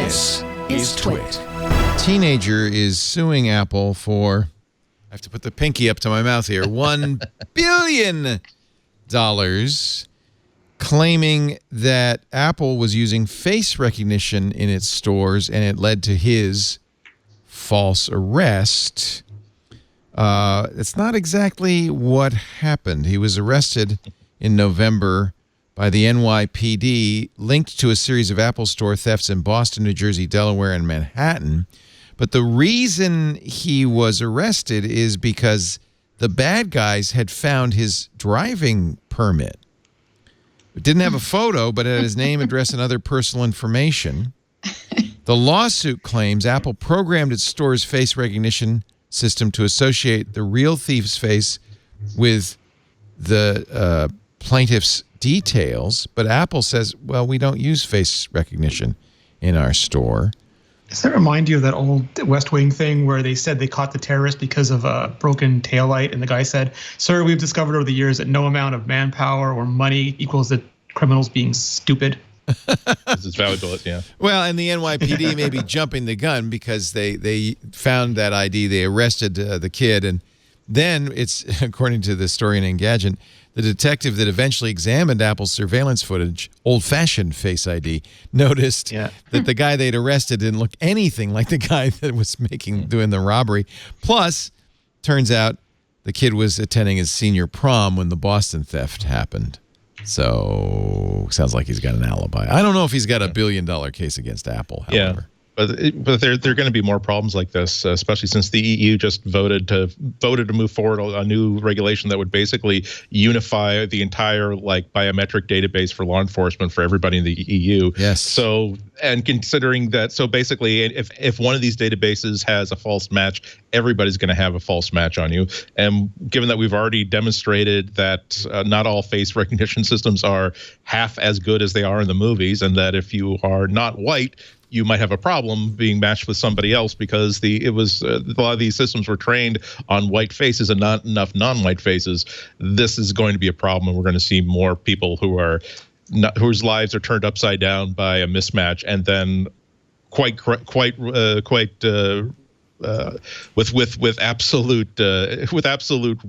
This is TWiT. Teenager is suing Apple for, I have to put the pinky up to my mouth here, $1 billion, claiming that Apple was using face recognition in its stores and it led to his false arrest. It's not exactly what happened. He was arrested in November by the NYPD, linked to a series of Apple Store thefts in Boston, New Jersey, Delaware, and Manhattan. But the reason he was arrested is because the bad guys had found his driving permit. It didn't have a photo, but it had his name, address, and other personal information. The lawsuit claims Apple programmed its store's face recognition system to associate the real thief's face with the plaintiff's details, but Apple says, well, we don't use face recognition in our store. Does that remind you of that old West Wing thing where they said they caught the terrorist because of a broken taillight, and the guy said, sir, we've discovered over the years that no amount of manpower or money equals the criminals being stupid? This is valuable, yeah. Well, and the NYPD may be jumping the gun because they found that ID, they arrested the kid, and then it's, according to the story in Engadget, the detective that eventually examined Apple's surveillance footage, old-fashioned Face ID, noticed that the guy they'd arrested didn't look anything like the guy that was doing the robbery. Plus, turns out the kid was attending his senior prom when the Boston theft happened. So, sounds like he's got an alibi. I don't know if he's got a $1 billion case against Apple, however. Yeah. But there are going to be more problems like this, especially since the EU just voted to move forward a new regulation that would basically unify the entire biometric database for law enforcement for everybody in the EU. Yes. So, and considering that, so basically, if one of these databases has a false match, everybody's going to have a false match on you. And given that we've already demonstrated that not all face recognition systems are half as good as they are in the movies, and that if you are not white, you might have a problem being matched with somebody else because a lot of these systems were trained on white faces and not enough non-white faces. This is going to be a problem, and we're going to see more people whose lives are turned upside down by a mismatch, and then with absolute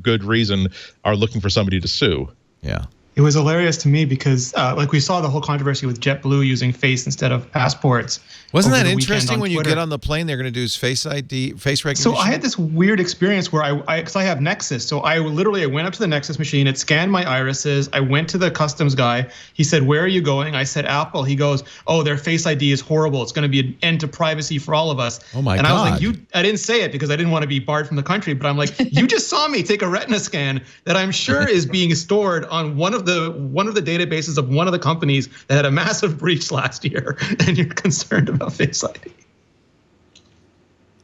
good reason are looking for somebody to sue. Yeah. It was hilarious to me because, we saw the whole controversy with JetBlue using face instead of passports. Wasn't that interesting? When you get on the plane, they're going to do face ID, face recognition. So I had this weird experience where because I have Nexus, so I went up to the Nexus machine, it scanned my irises. I went to the customs guy. He said, "Where are you going?" I said, "Apple." He goes, "Oh, their Face ID is horrible. It's going to be an end to privacy for all of us." Oh my God! And I was like, I didn't say it because I didn't want to be barred from the country, but I'm like, you just saw me take a retina scan that I'm sure is being stored on one of the databases of one of the companies that had a massive breach last year, and you're concerned about Face ID.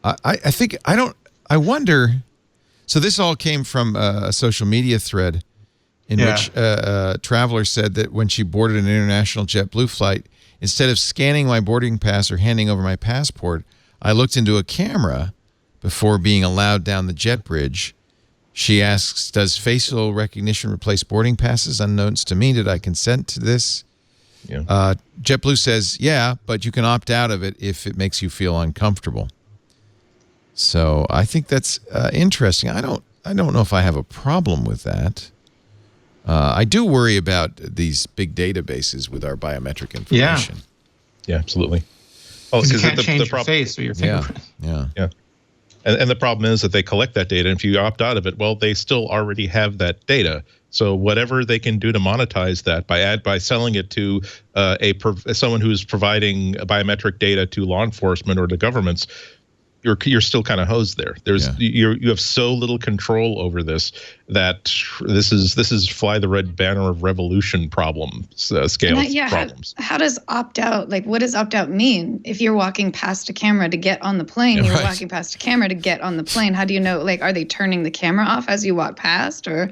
I wonder. So this all came from a social media thread in which a traveler said that when she boarded an international JetBlue flight, instead of scanning my boarding pass or handing over my passport, I looked into a camera before being allowed down the jet bridge. She asks, does facial recognition replace boarding passes? Unknowns to me, did I consent to this? Yeah. JetBlue says, yeah, but you can opt out of it if it makes you feel uncomfortable. So I think that's interesting. I don't know if I have a problem with that. I do worry about these big databases with our biometric information. Yeah, absolutely. Well, you can't change your face or your fingerprint. Yeah. And the problem is that they collect that data. And if you opt out of it, well, they still already have that data. So whatever they can do to monetize that by selling it to someone who's providing biometric data to law enforcement or to governments, you're still kind of hosed there. You have so little control over this that this is fly the red banner of revolution problems. How does opt out? What does opt out mean? If you're walking past a camera to get on the plane, you're walking past a camera to get on the plane. How do you know? Are they turning the camera off as you walk past? Or,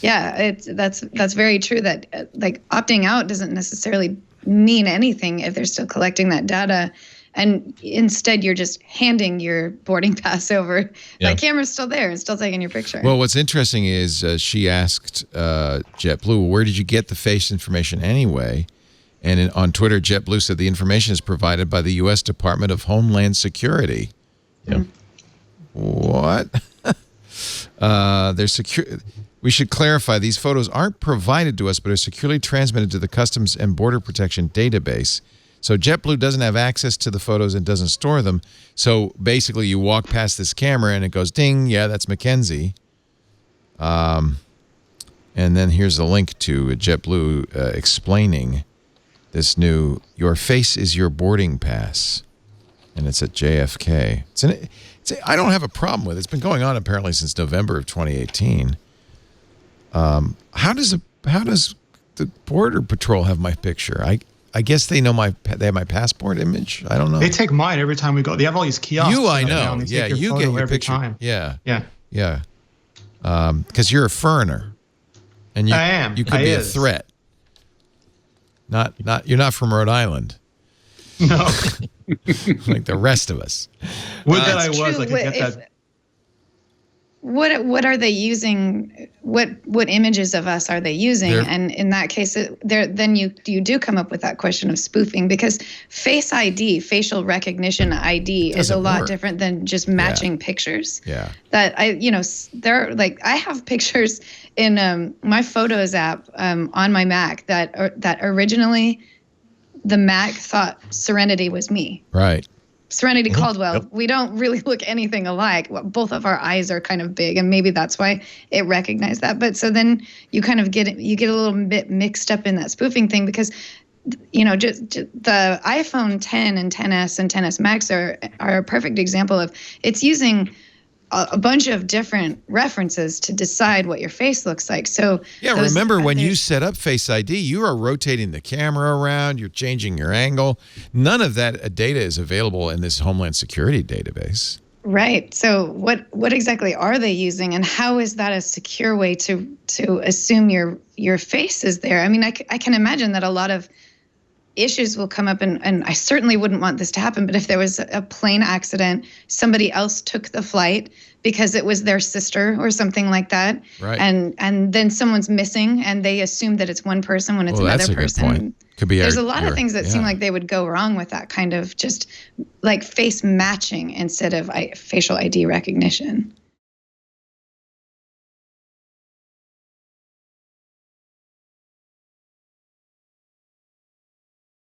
that's very true. That opting out doesn't necessarily mean anything if they're still collecting that data. And instead, you're just handing your boarding pass over. Yeah. That camera's still there and still taking your picture. Well, what's interesting is she asked JetBlue, where did you get the face information anyway? And on Twitter, JetBlue said the information is provided by the U.S. Department of Homeland Security. Yeah. What? They're secure. We should clarify, these photos aren't provided to us, but are securely transmitted to the Customs and Border Protection database. So JetBlue doesn't have access to the photos and doesn't store them. So basically, you walk past this camera and it goes, ding, yeah, that's Mackenzie. And then here's the link to JetBlue explaining this new, your face is your boarding pass. And it's at JFK. I don't have a problem with it. It's been going on apparently since November of 2018. How does the Border Patrol have my picture? I guess they know they have my passport image. I don't know. They take mine every time we go. They have all these kiosks. I know. Yeah, you get your every picture. Time. Yeah. Yeah. Because you're a foreigner, and I am. You could be a threat. You're not from Rhode Island. No. Like the rest of us. Would that I was. I could get that. What are they using? What images of us are they using? And in that case, then you do come up with that question of spoofing, because Face ID, facial recognition ID, is a lot different than just matching pictures. Yeah. That I have pictures in my Photos app on my Mac that originally the Mac thought Serenity was me. Right. Serenity Caldwell. We don't really look anything alike. Both of our eyes are kind of big, and maybe that's why it recognized that. But so then you kind of get a little bit mixed up in that spoofing thing, because just the iPhone 10 and 10s and 10s Max are a perfect example of, it's using a bunch of different references to decide what your face looks like. So remember when you set up Face ID, you are rotating the camera around, you're changing your angle. None of that data is available in this Homeland Security database. Right. So what exactly are they using, and how is that a secure way to assume your face is there? I mean, I can imagine that a lot of issues will come up, and I certainly wouldn't want this to happen, but if there was a plane accident, somebody else took the flight because it was their sister or something like that, right, and then someone's missing and they assume that it's one person when it's another person. That's a good point. Could be There's a lot of things that seem like they would go wrong with that kind of just like face matching instead of facial ID recognition.